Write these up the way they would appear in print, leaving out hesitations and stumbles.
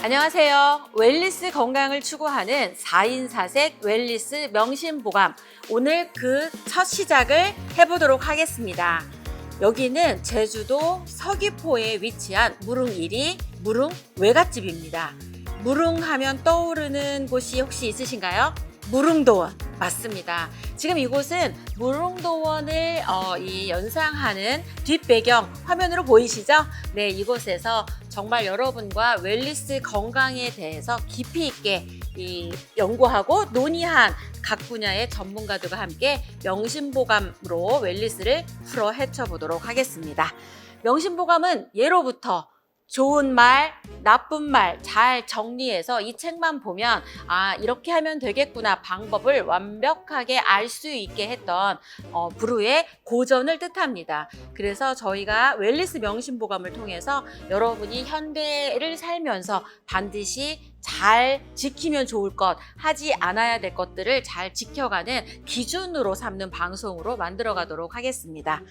안녕하세요. 웰리스 건강을 추구하는 4인 4색 웰리스 명심보감. 오늘 그 첫 시작을 해보도록 하겠습니다. 여기는 제주도 서귀포에 위치한 무릉 1위 무릉 외갓집입니다. 무릉 하면 떠오르는 곳이 혹시 있으신가요? 무릉도원 맞습니다. 지금 이곳은 무릉도원을 이 연상하는 뒷배경 화면으로 보이시죠? 네, 이곳에서 정말 여러분과 웰리스 건강에 대해서 깊이 있게 연구하고 논의한 각 분야의 전문가들과 함께 명심보감으로 웰리스를 풀어 헤쳐보도록 하겠습니다. 명심보감은 예로부터 좋은 말, 나쁜 말 잘 정리해서 이 책만 보면 이렇게 하면 되겠구나 방법을 완벽하게 알 수 있게 했던 불후의 고전을 뜻합니다. 그래서 저희가 웰리스 명심보감을 통해서 여러분이 현대를 살면서 반드시 잘 지키면 좋을 것, 하지 않아야 될 것들을 잘 지켜가는 기준으로 삼는 방송으로 만들어 가도록 하겠습니다.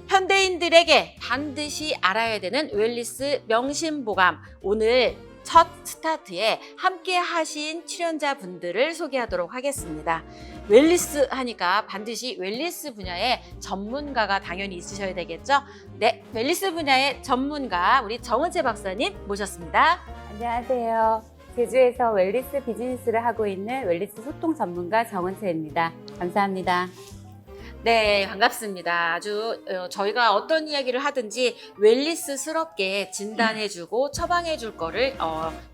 현대인들에게 반드시 알아야 되는 웰리스 명심보감, 오늘 첫 스타트에 함께 하신 출연자분들을 소개하도록 하겠습니다. 웰리스 하니까 반드시 웰리스 분야의 전문가가 당연히 있으셔야 되겠죠? 네, 웰리스 분야의 전문가 우리 정은채 박사님 모셨습니다. 안녕하세요. 제주에서 웰리스 비즈니스를 하고 있는 웰리스 소통 전문가 정은채입니다. 감사합니다. 네, 반갑습니다. 아주 저희가 어떤 이야기를 하든지 웰리스스럽게 진단해주고 처방해줄 거를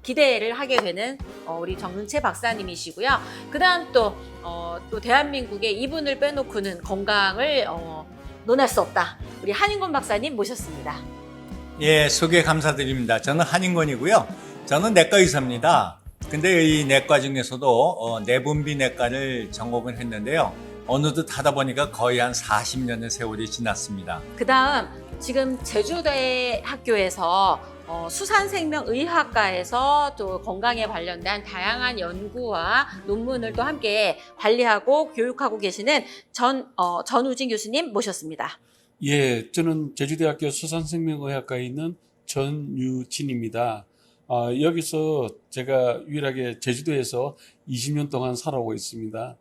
기대를 하게 되는 우리 정은채 박사님이시고요. 그 다음 또 대한민국의 이분을 빼놓고는 건강을 논할 수 없다. 우리 한인권 박사님 모셨습니다. 예, 소개 감사드립니다. 저는 한인권이고요. 저는 내과 의사입니다. 근데 이 내과 중에서도 내분비내과를 전공을 했는데요. 어느덧 하다 보니까 거의 한 40년의 세월이 지났습니다. 그 다음 지금 제주대학교에서 수산생명의학과에서 또 건강에 관련된 다양한 연구와 논문을 또 함께 관리하고 교육하고 계시는 전우진 교수님 모셨습니다. 예, 저는 제주대학교 수산생명의학과에 있는 전유진입니다. 여기서 제가 유일하게 제주도에서 20년 동안 살아오고 있습니다.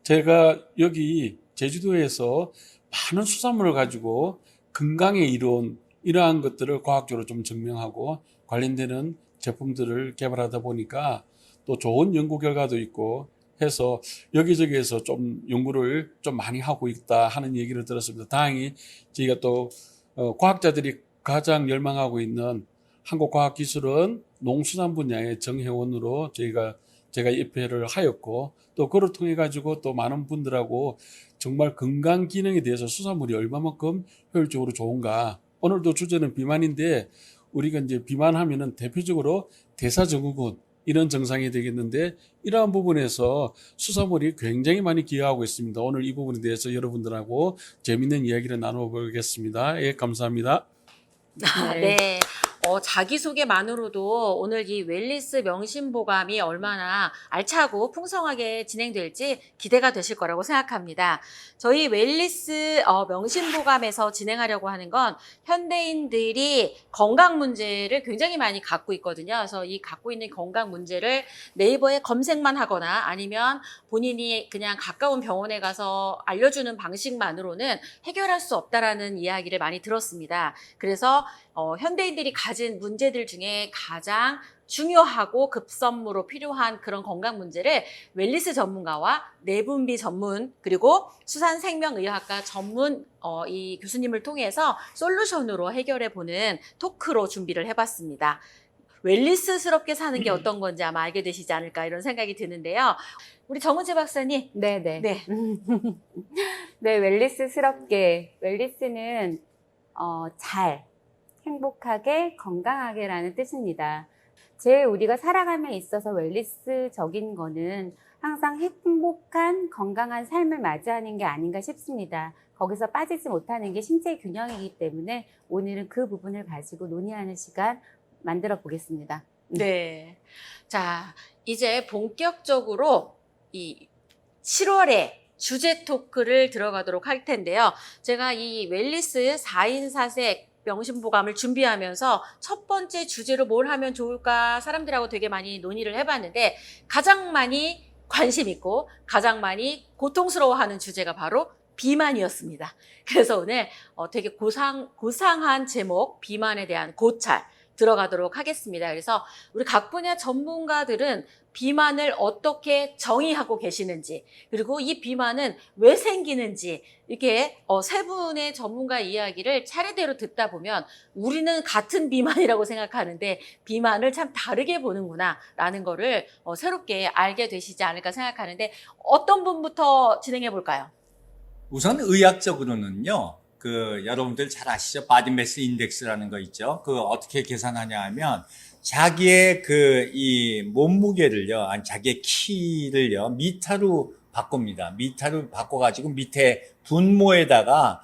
제가 여기 제주도에서 많은 수산물을 가지고 건강에 이로운 이러한 것들을 과학적으로 좀 증명하고 관련되는 제품들을 개발하다 보니까 또 좋은 연구 결과도 있고 해서 여기저기에서 좀 연구를 좀 많이 하고 있다 하는 얘기를 들었습니다. 다행히 저희가 또 과학자들이 가장 열망하고 있는 한국과학기술원 농수산 분야의 정회원으로 제가 입회를 하였고 또 그걸 통해 가지고 또 많은 분들하고 정말 건강 기능에 대해서 수산물이 얼마만큼 효율적으로 좋은가. 오늘도 주제는 비만인데 우리가 이제 비만하면은 대표적으로 대사증후군 이런 증상이 되겠는데 이러한 부분에서 수산물이 굉장히 많이 기여하고 있습니다. 오늘 이 부분에 대해서 여러분들하고 재밌는 이야기를 나눠보겠습니다. 예, 감사합니다. 네. 자기소개만으로도 오늘 이 웰리스 명심보감이 얼마나 알차고 풍성하게 진행될지 기대가 되실 거라고 생각합니다. 저희 웰리스 명심보감에서 진행하려고 하는 건 현대인들이 건강 문제를 굉장히 많이 갖고 있거든요. 그래서 이 갖고 있는 건강 문제를 네이버에 검색만 하거나 아니면 본인이 그냥 가까운 병원에 가서 알려주는 방식만으로는 해결할 수 없다라는 이야기를 많이 들었습니다. 그래서 현대인들이 가진 문제들 중에 가장 중요하고 급선무로 필요한 그런 건강 문제를 웰리스 전문가와 내분비 전문 그리고 수산생명의학과 전문 이 교수님을 통해서 솔루션으로 해결해 보는 토크로 준비를 해봤습니다. 웰리스스럽게 사는 게 어떤 건지 아마 알게 되시지 않을까 이런 생각이 드는데요. 우리 정은채 박사님. 네네. 네. 네, 웰리스스럽게. 웰리스는 잘, 행복하게, 건강하게라는 뜻입니다. 우리가 살아감에 있어서 웰리스적인 거는 항상 행복한, 건강한 삶을 맞이하는 게 아닌가 싶습니다. 거기서 빠지지 못하는 게 신체 균형이기 때문에 오늘은 그 부분을 가지고 논의하는 시간 만들어 보겠습니다. 네. 자, 이제 본격적으로 이 7월에 주제 토크를 들어가도록 할 텐데요. 제가 이 웰리스 4인 4색 명심보감을 준비하면서 첫 번째 주제로 뭘 하면 좋을까 사람들하고 되게 많이 논의를 해봤는데 가장 많이 관심 있고 가장 많이 고통스러워하는 주제가 바로 비만이었습니다. 그래서 오늘 되게 고상한 제목, 비만에 대한 고찰 들어가도록 하겠습니다. 그래서 우리 각 분야 전문가들은 비만을 어떻게 정의하고 계시는지, 그리고 이 비만은 왜 생기는지, 이렇게 세 분의 전문가 이야기를 차례대로 듣다 보면 우리는 같은 비만이라고 생각하는데 비만을 참 다르게 보는구나 라는 거를 새롭게 알게 되시지 않을까 생각하는데 어떤 분부터 진행해 볼까요? 우선 의학적으로는요, 여러분들 잘 아시죠? 바디매스 인덱스라는 거 있죠? 어떻게 계산하냐 하면, 자기의 이 몸무게를요, 아니, 자기의 키를요, 미터로 바꿉니다. 미터로 바꿔가지고 밑에 분모에다가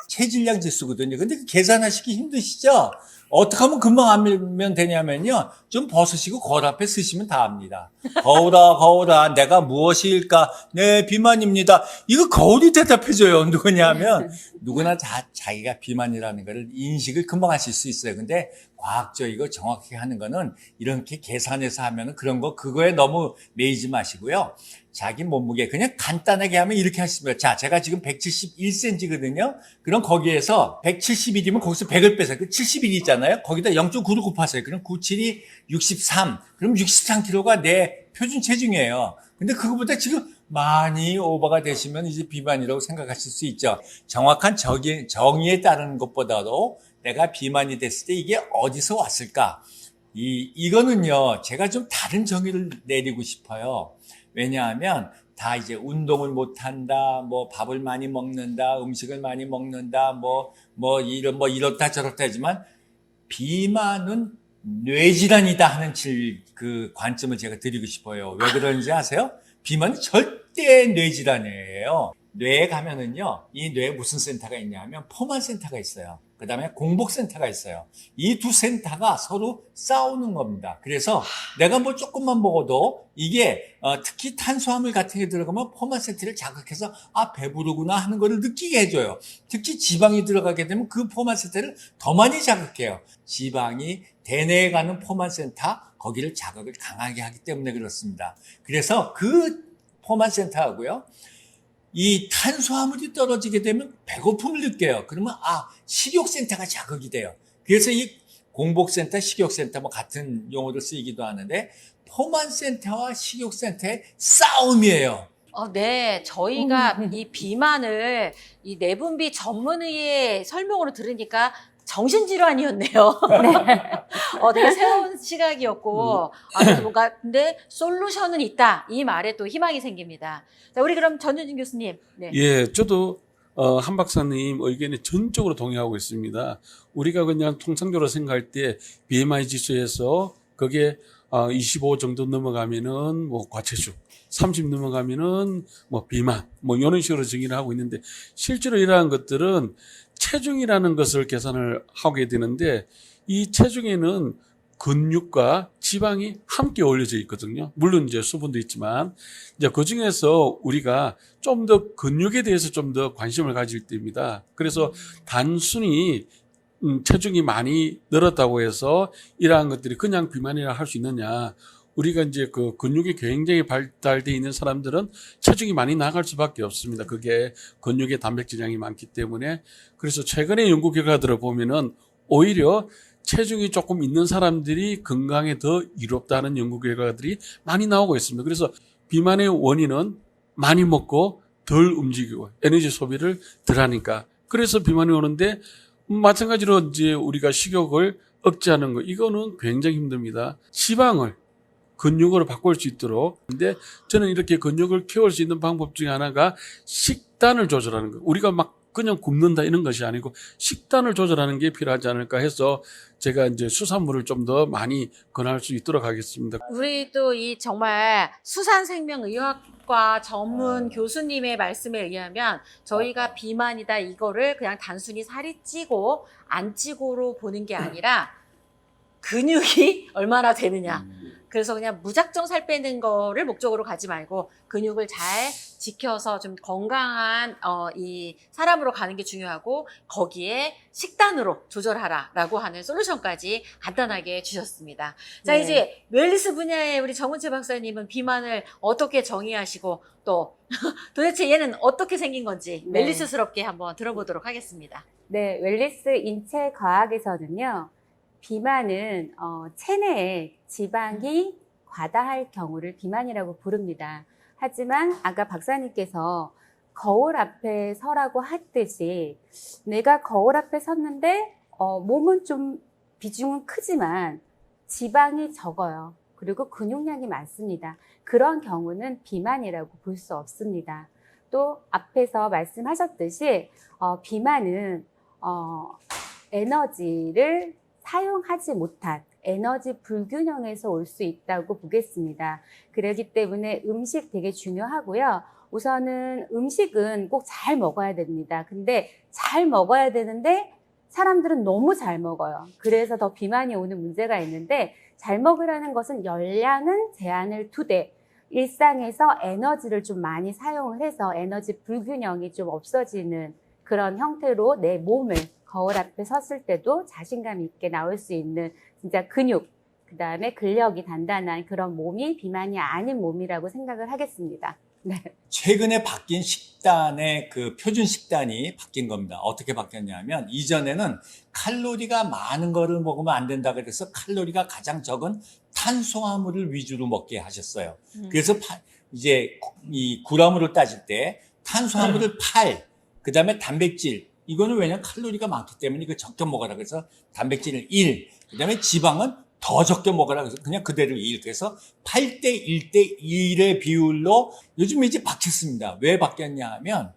체질량 지수거든요. 근데 계산하시기 힘드시죠? 어떻게 하면 금방 알면 되냐면요. 좀 벗으시고 거울 앞에 쓰시면 다 압니다. 거울아, 내가 무엇일까? 네, 비만입니다. 이거 거울이 대답해줘요. 누구냐면, 누구나 자기가 비만이라는 거를 인식을 금방 하실 수 있어요. 근데 과학적이고 정확하게 하는 거는 이렇게 계산해서 하면은 그거에 너무 매이지 마시고요. 자기 몸무게 그냥 간단하게 하면 이렇게 하시면, 자, 제가 지금 171cm거든요. 그럼 거기에서 171이면 거기서 100을 빼세요. 71 있잖아요. 거기다 0.9를 곱하세요. 그럼 97이 63. 그럼 63kg가 내 표준 체중이에요. 근데 그거보다 지금 많이 오버가 되시면 이제 비만이라고 생각하실 수 있죠. 정확한 정의에 따르는 것보다도 내가 비만이 됐을 때 이게 어디서 왔을까? 이거는요, 제가 좀 다른 정의를 내리고 싶어요. 왜냐하면 다 이제 운동을 못 한다, 밥을 많이 먹는다, 음식을 많이 먹는다, 이렇다 저렇다 하지만 비만은 뇌질환이다 하는 관점을 제가 드리고 싶어요. 왜 그런지 아세요? 비만은 절대 뇌질환이에요. 뇌에 가면은요, 이 뇌에 무슨 센터가 있냐면 포만 센터가 있어요. 그 다음에 공복센터가 있어요. 이 두 센터가 서로 싸우는 겁니다. 그래서 내가 조금만 먹어도 이게 특히 탄수화물 같은 게 들어가면 포만 센터를 자극해서 배부르구나 하는 거를 느끼게 해줘요. 특히 지방이 들어가게 되면 그 포만 센터를 더 많이 자극해요. 지방이 대뇌에 가는 포만 센터, 거기를 자극을 강하게 하기 때문에 그렇습니다. 그래서 그 포만 센터하고요, 이 탄수화물이 떨어지게 되면 배고픔을 느껴요. 그러면 식욕센터가 자극이 돼요. 그래서 이 공복센터, 식욕센터 같은 용어를 쓰이기도 하는데 포만센터와 식욕센터의 싸움이에요. 네, 저희가 이 비만을 이 내분비 전문의의 설명으로 들으니까 정신질환이었네요. 되게 새로운 시각이었고, 근데 솔루션은 있다. 이 말에 또 희망이 생깁니다. 자, 우리 그럼 전효진 교수님. 네. 예, 저도 한 박사님 의견에 전적으로 동의하고 있습니다. 우리가 그냥 통상적으로 생각할 때 BMI 지수에서 그게 25 정도 넘어가면은 과체중, 30 넘어가면은 비만, 이런 식으로 정의를 하고 있는데, 실제로 이러한 것들은 체중이라는 것을 계산을 하게 되는데, 이 체중에는 근육과 지방이 함께 올려져 있거든요. 물론 이제 수분도 있지만, 이제 그 중에서 우리가 좀 더 근육에 대해서 좀 더 관심을 가질 때입니다. 그래서 단순히 체중이 많이 늘었다고 해서 이러한 것들이 그냥 비만이라 할 수 있느냐. 우리가 이제 근육이 굉장히 발달되어 있는 사람들은 체중이 많이 나갈 수밖에 없습니다. 그게 근육의 단백질량이 많기 때문에. 그래서 최근에 연구 결과들을 보면은 오히려 체중이 조금 있는 사람들이 건강에 더 이롭다는 연구 결과들이 많이 나오고 있습니다. 그래서 비만의 원인은 많이 먹고 덜 움직이고 에너지 소비를 덜 하니까. 그래서 비만이 오는데, 마찬가지로 이제 우리가 식욕을 억제하는 거, 이거는 굉장히 힘듭니다. 지방을 근육으로 바꿀 수 있도록. 근데 저는 이렇게 근육을 키울 수 있는 방법 중에 하나가 식단을 조절하는 거. 우리가 그냥 굶는다 이런 것이 아니고 식단을 조절하는 게 필요하지 않을까 해서 제가 이제 수산물을 좀 더 많이 권할 수 있도록 하겠습니다. 우리 또 이 정말 수산생명의학과 전문 교수님의 말씀에 의하면 저희가 비만이다 이거를 그냥 단순히 살이 찌고 안 찌고로 보는 게 아니라 근육이 얼마나 되느냐, 그래서 그냥 무작정 살 빼는 거를 목적으로 가지 말고 근육을 잘 지켜서 좀 건강한 이 사람으로 가는 게 중요하고 거기에 식단으로 조절하라라고 하는 솔루션까지 간단하게 주셨습니다. 자, 네. 이제 웰니스 분야의 우리 정은채 박사님은 비만을 어떻게 정의하시고 또 도대체 얘는 어떻게 생긴 건지 네. 웰니스스럽게 한번 들어보도록 하겠습니다. 네, 웰니스 인체 과학에서는요, 비만은 체내에 지방이 과다할 경우를 비만이라고 부릅니다. 하지만 아까 박사님께서 거울 앞에 서라고 했듯이 내가 거울 앞에 섰는데 몸은 좀 비중은 크지만 지방이 적어요. 그리고 근육량이 많습니다. 그런 경우는 비만이라고 볼 수 없습니다. 또 앞에서 말씀하셨듯이 비만은 에너지를 사용하지 못한 에너지 불균형에서 올 수 있다고 보겠습니다. 그렇기 때문에 음식 되게 중요하고요. 우선은 음식은 꼭 잘 먹어야 됩니다. 근데 잘 먹어야 되는데 사람들은 너무 잘 먹어요. 그래서 더 비만이 오는 문제가 있는데 잘 먹으라는 것은 열량은 제한을 두되 일상에서 에너지를 좀 많이 사용을 해서 에너지 불균형이 좀 없어지는 그런 형태로 내 몸을 거울 앞에 섰을 때도 자신감 있게 나올 수 있는 진짜 근육, 그 다음에 근력이 단단한 그런 몸이 비만이 아닌 몸이라고 생각을 하겠습니다. 네. 최근에 바뀐 식단의 그 표준 식단이 바뀐 겁니다. 어떻게 바뀌었냐면 이전에는 칼로리가 많은 거를 먹으면 안 된다 그래서 칼로리가 가장 적은 탄수화물을 위주로 먹게 하셨어요. 그래서 이제 이 g으로 따질 때 탄수화물을 8, 그 다음에 단백질, 이거는 왜냐면 칼로리가 많기 때문에 이거 적게 먹어라 그래서 단백질을 1, 그 다음에 지방은 더 적게 먹어라 그래서 그냥 그대로 1. 그래서 8대 1대 1의 비율로 요즘 이제 바뀌었습니다. 왜 바뀌었냐 하면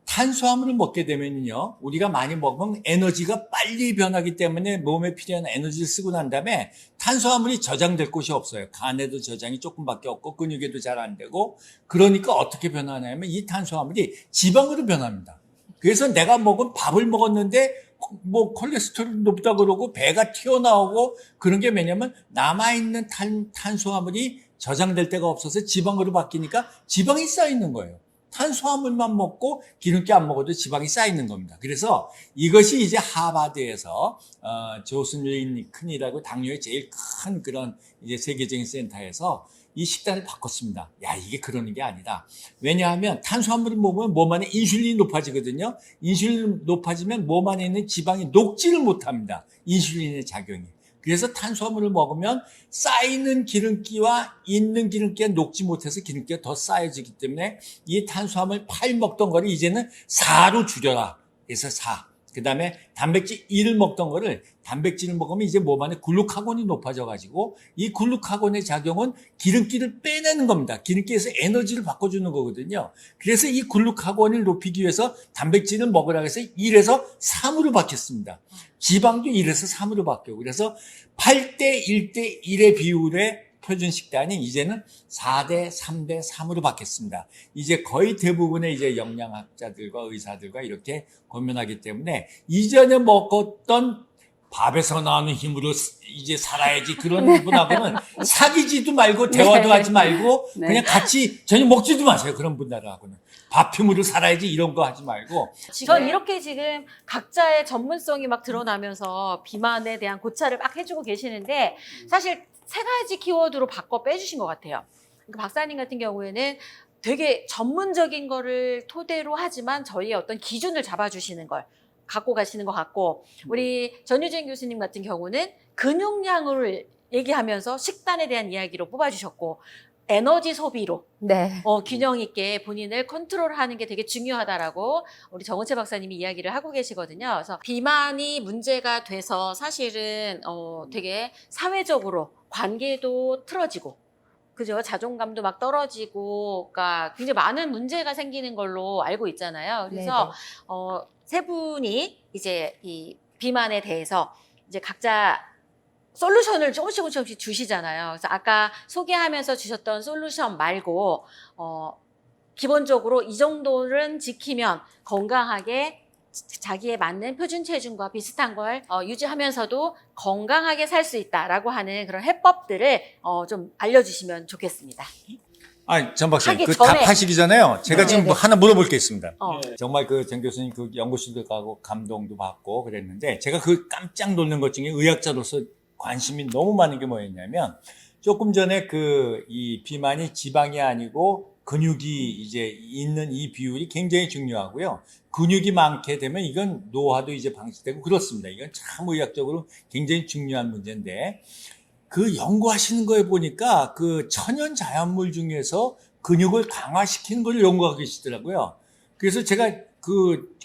탄수화물을 먹게 되면요, 우리가 많이 먹으면 에너지가 빨리 변하기 때문에 몸에 필요한 에너지를 쓰고 난 다음에 탄수화물이 저장될 곳이 없어요. 간에도 저장이 조금밖에 없고 근육에도 잘 안 되고, 그러니까 어떻게 변하냐면 이 탄수화물이 지방으로 변합니다. 그래서 내가 먹은 밥을 먹었는데 뭐 콜레스테롤이 높다 그러고 배가 튀어나오고 그런 게 왜냐면 남아있는 탄수화물이 저장될 데가 없어서 지방으로 바뀌니까 지방이 쌓이는 거예요. 탄수화물만 먹고 기름기 안 먹어도 지방이 쌓이는 겁니다. 그래서 이것이 이제 하버드에서 조슨린 큰이라고 당뇨의 제일 큰 그런 이제 세계적인 센터에서 이 식단을 바꿨습니다. 야, 이게 그러는 게 아니다. 왜냐하면 탄수화물을 먹으면 몸 안에 인슐린이 높아지거든요. 인슐린이 높아지면 몸 안에 있는 지방이 녹지를 못합니다. 인슐린의 작용이. 그래서 탄수화물을 먹으면 쌓이는 기름기와 있는 기름기가 녹지 못해서 기름기가 더 쌓여지기 때문에 이 탄수화물 8 먹던 거를 이제는 4로 줄여라. 그래서 4. 그 다음에 단백질 1을 먹던 거를 단백질을 먹으면 이제 몸 안에 글루카곤이 높아져가지고 이 글루카곤의 작용은 기름기를 빼내는 겁니다. 기름기에서 에너지를 바꿔주는 거거든요. 그래서 이 글루카곤을 높이기 위해서 단백질을 먹으라고 해서 1에서 3으로 바뀌었습니다. 지방도 1에서 3으로 바뀌고, 그래서 8대 1대 1의 비율의 표준 식단이 이제는 4대 3대 3으로 바뀌었습니다. 이제 거의 대부분의 이제 영양학자들과 의사들과 이렇게 고민하기 때문에 이전에 먹었던 밥에서 나오는 힘으로 이제 살아야지 그런 분하고는 사귀지도 말고 대화도 하지 말고 네. 그냥 같이 전혀 먹지도 마세요. 그런 분들하고는. 밥 힘으로 살아야지 이런 거 하지 말고. 전 이렇게 지금 각자의 전문성이 막 드러나면서 비만에 대한 고찰을 막 해주고 계시는데 사실 3가지 키워드로 바꿔 빼주신 것 같아요. 그러니까 박사님 같은 경우에는 되게 전문적인 거를 토대로 하지만 저희의 어떤 기준을 잡아주시는 걸 갖고 가시는 것 같고, 우리 전유진 교수님 같은 경우는 근육량을 얘기하면서 식단에 대한 이야기로 뽑아주셨고, 에너지 소비로 네. 균형 있게 본인을 컨트롤하는 게 되게 중요하다라고 우리 정은채 박사님이 이야기를 하고 계시거든요. 그래서 비만이 문제가 돼서 사실은 되게 사회적으로 관계도 틀어지고, 그죠? 자존감도 막 떨어지고, 그러니까 굉장히 많은 문제가 생기는 걸로 알고 있잖아요. 그래서 세 분이 이제 이 비만에 대해서 이제 각자 솔루션을 조금씩 주시잖아요. 그래서 아까 소개하면서 주셨던 솔루션 말고 기본적으로 이 정도는 지키면 건강하게 자기에 맞는 표준 체중과 비슷한 걸 유지하면서도 건강하게 살 수 있다라고 하는 그런 해법들을 좀 알려주시면 좋겠습니다. 전 박사님, 하기 그 전에. 답하시기 전에요. 제가 지금 네네. 뭐 하나 물어볼 게 있습니다. 예. 정말 그 정 교수님 그 연구실도 가고 감동도 받고 그랬는데 제가 그 깜짝 놀란 것 중에 의학자로서 관심이 너무 많은 게 뭐였냐면 조금 전에 그 이 비만이 지방이 아니고 근육이 이제 있는 이 비율이 굉장히 중요하고요. 근육이 많게 되면 이건 노화도 이제 방지되고 그렇습니다. 이건 참 의학적으로 굉장히 중요한 문제인데 그 연구하시는 거에 보니까 그 천연 자연물 중에서 근육을 강화시키는 걸 연구하고 계시더라고요. 그래서 제가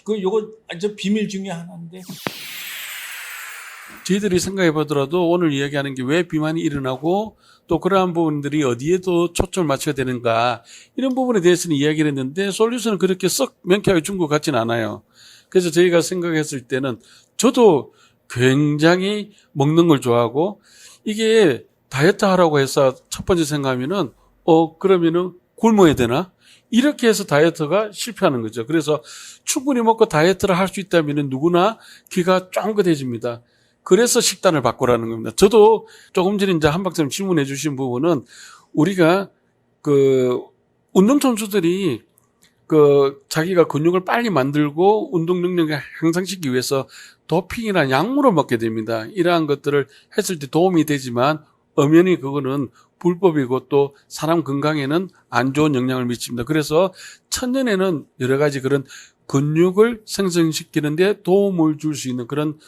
요거 아주 비밀 중에 하나인데. 저희들이 생각해 보더라도 오늘 이야기하는 게 왜 비만이 일어나고 또 그러한 부분들이 어디에도 초점을 맞춰야 되는가 이런 부분에 대해서는 이야기를 했는데 솔루션은 그렇게 썩 명쾌하게 준 것 같진 않아요. 그래서 저희가 생각했을 때는 저도 굉장히 먹는 걸 좋아하고 이게 다이어트 하라고 해서 첫 번째 생각하면은 그러면은 굶어야 되나? 이렇게 해서 다이어트가 실패하는 거죠. 그래서 충분히 먹고 다이어트를 할 수 있다면은 누구나 귀가 쫑긋해집니다. 그래서 식단을 바꾸라는 겁니다. 저도 조금 전에 이제 한 박사님 질문해 주신 부분은 우리가 그 운동선수들이 그 자기가 근육을 빨리 만들고 운동 능력을 향상시키기 위해서 도핑이나 약물을 먹게 됩니다. 이러한 것들을 했을 때 도움이 되지만 엄연히 그거는 불법이고 또 사람 건강에는 안 좋은 영향을 미칩니다. 그래서 천년에는 여러 가지 그런 근육을 생성시키는 데 도움을 줄 수 있는 그런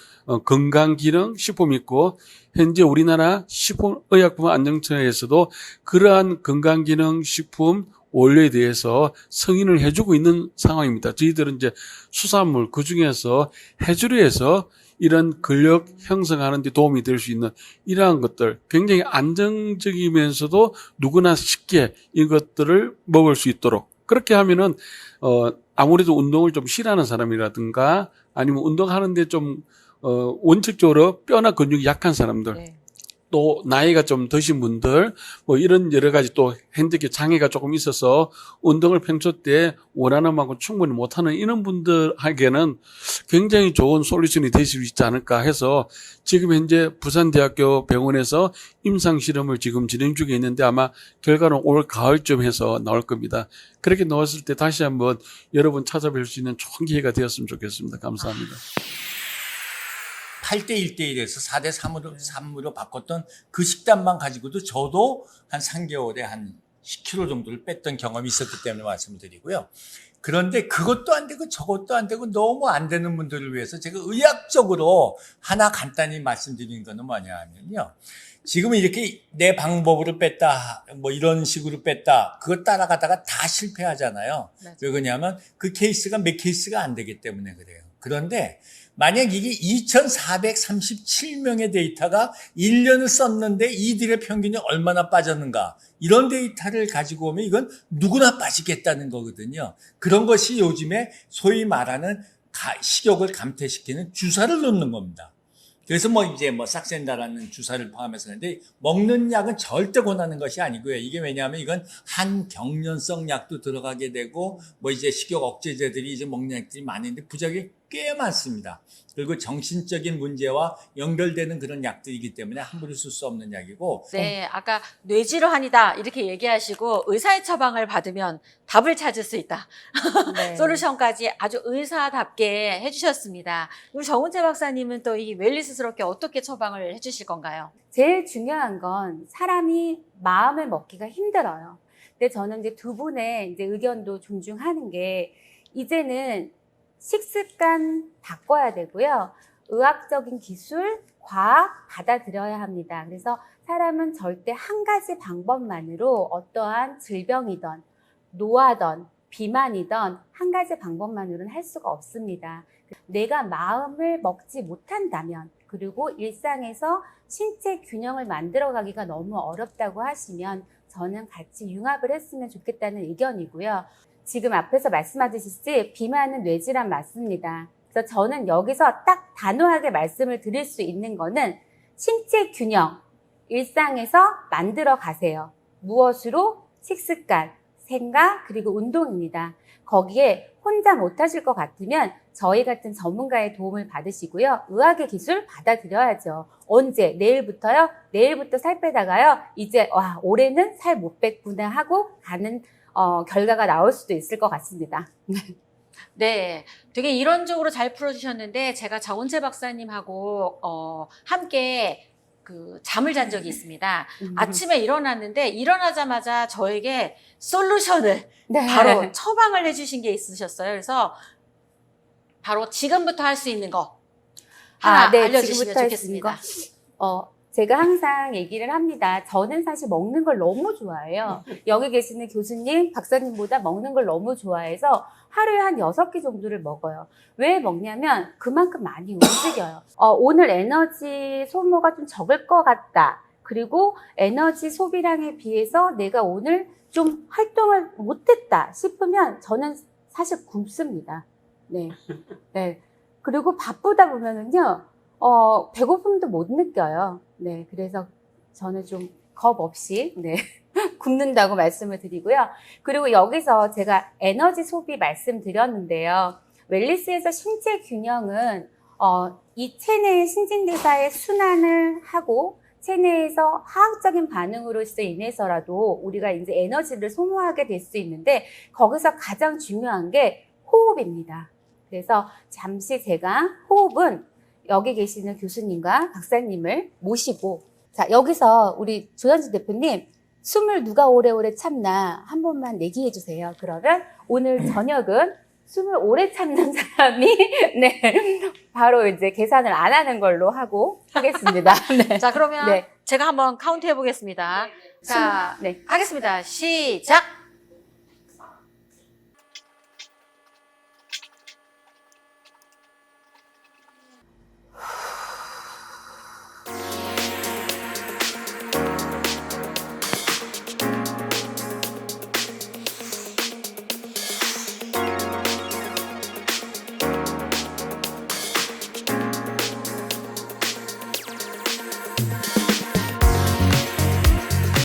건강기능 식품이 있고 현재 우리나라 식품의약품안전처에서도 그러한 건강기능 식품 원료에 대해서 승인을 해주고 있는 상황입니다. 저희들은 이제 수산물 그중에서 해조류에서 이런 근력 형성하는 데 도움이 될 수 있는 이러한 것들 굉장히 안정적이면서도 누구나 쉽게 이것들을 먹을 수 있도록 그렇게 하면은 아무래도 운동을 좀 싫어하는 사람이라든가 아니면 운동하는데 좀 원칙적으로 뼈나 근육이 약한 사람들 네. 또 나이가 좀 드신 분들 뭐 이런 여러 가지 또 핸디캡 장애가 조금 있어서 운동을 평소 때 원하는 만큼 충분히 못하는 이런 분들에게는 굉장히 좋은 솔루션이 되실 수 있지 않을까 해서 지금 현재 부산대학교 병원에서 임상실험을 지금 진행 중에 있는데 아마 결과는 올 가을쯤 해서 나올 겁니다. 그렇게 나왔을 때 다시 한번 여러분 찾아뵐 수 있는 좋은 기회가 되었으면 좋겠습니다. 감사합니다. 8대 1대1에서 4대 3으로 바꿨던 그 식단만 가지고도 저도 한 3개월에 한 10kg 정도를 뺐던 경험이 있었기 때문에 말씀을 드리고요. 그런데 그것도 안 되고 저것도 안 되고 너무 안 되는 분들을 위해서 제가 의학적으로 하나 간단히 말씀드리는 거는 뭐냐 하면요. 지금 이렇게 내 방법으로 뺐다, 뭐 이런 식으로 뺐다, 그거 따라가다가 다 실패하잖아요. 맞아요. 왜 그러냐면 그 케이스가 몇 케이스가 안 되기 때문에 그래요. 그런데 만약 이게 2,437명의 데이터가 1년을 썼는데 이들의 평균이 얼마나 빠졌는가 이런 데이터를 가지고 오면 이건 누구나 빠지겠다는 거거든요. 그런 것이 요즘에 소위 말하는 식욕을 감퇴시키는 주사를 놓는 겁니다. 그래서 이제 삭센다라는 주사를 포함해서 하는데 먹는 약은 절대 권하는 것이 아니고요. 이게 왜냐하면 이건 한경련성 약도 들어가게 되고 이제 식욕 억제제들이 이제 먹는 약들이 많은데 부작용이 꽤 많습니다. 그리고 정신적인 문제와 연결되는 그런 약들이기 때문에 함부로 쓸 수 없는 약이고. 네, 아까 뇌질환이다 이렇게 얘기하시고 의사의 처방을 받으면 답을 찾을 수 있다. 네. 솔루션까지 아주 의사답게 해주셨습니다. 우리 정은채 박사님은 또 이 웰리스스럽게 어떻게 처방을 해주실 건가요? 제일 중요한 건 사람이 마음을 먹기가 힘들어요. 근데 저는 이제 두 분의 이제 의견도 존중하는 게 이제는 식습관 바꿔야 되고요. 의학적인 기술, 과학 받아들여야 합니다. 그래서 사람은 절대 한 가지 방법만으로 어떠한 질병이든 노화든 비만이든 한 가지 방법만으로는 할 수가 없습니다. 내가 마음을 먹지 못한다면 그리고 일상에서 신체 균형을 만들어가기가 너무 어렵다고 하시면 저는 같이 융합을 했으면 좋겠다는 의견이고요. 지금 앞에서 말씀하셨듯이 비만은 뇌질환 맞습니다. 그래서 저는 여기서 딱 단호하게 말씀을 드릴 수 있는 거는 신체 균형, 일상에서 만들어 가세요. 무엇으로? 식습관, 생각, 그리고 운동입니다. 거기에 혼자 못하실 것 같으면 저희 같은 전문가의 도움을 받으시고요. 의학의 기술 받아들여야죠. 언제? 내일부터요? 내일부터 살 빼다가요. 이제 와 올해는 살 못 뺐구나 하고 가는 결과가 나올 수도 있을 것 같습니다. 네, 되게 이론적으로 잘 풀어주셨는데 제가 정은채 박사님하고 함께 그 잠을 잔 적이 있습니다. 아침에 일어났는데 일어나자마자 저에게 솔루션을 네. 바로 처방을 해주신 게 있으셨어요. 그래서 바로 지금부터 할 수 있는 거 하나 알려주시면 지금부터 할 수 좋겠습니다. 있는 거. 제가 항상 얘기를 합니다. 저는 사실 먹는 걸 너무 좋아해요. 여기 계시는 교수님, 박사님보다 먹는 걸 너무 좋아해서 하루에 한 6개 정도를 먹어요. 왜 먹냐면 그만큼 많이 움직여요. 오늘 에너지 소모가 좀 적을 것 같다. 그리고 에너지 소비량에 비해서 내가 오늘 좀 활동을 못했다 싶으면 저는 사실 굶습니다. 네. 네. 그리고 바쁘다 보면은요, 배고픔도 못 느껴요. 네. 그래서 저는 좀 겁 없이, 네. 굶는다고 말씀을 드리고요. 그리고 여기서 제가 에너지 소비 말씀드렸는데요. 웰리스에서 신체 균형은, 이 체내의 신진대사의 순환을 하고, 체내에서 화학적인 반응으로서 인해서라도 우리가 이제 에너지를 소모하게 될 수 있는데, 거기서 가장 중요한 게 호흡입니다. 그래서 잠시 제가 호흡은 여기 계시는 교수님과 박사님을 모시고, 자, 여기서 우리 조현진 대표님, 숨을 누가 오래오래 참나 한 번만 내기해 주세요. 그러면 오늘 저녁은 숨을 오래 참는 사람이, 네, 바로 이제 계산을 안 하는 걸로 하고 하겠습니다. 네. 자, 그러면 네. 제가 한번 카운트 해보겠습니다. 자, 네. 하겠습니다. 시작!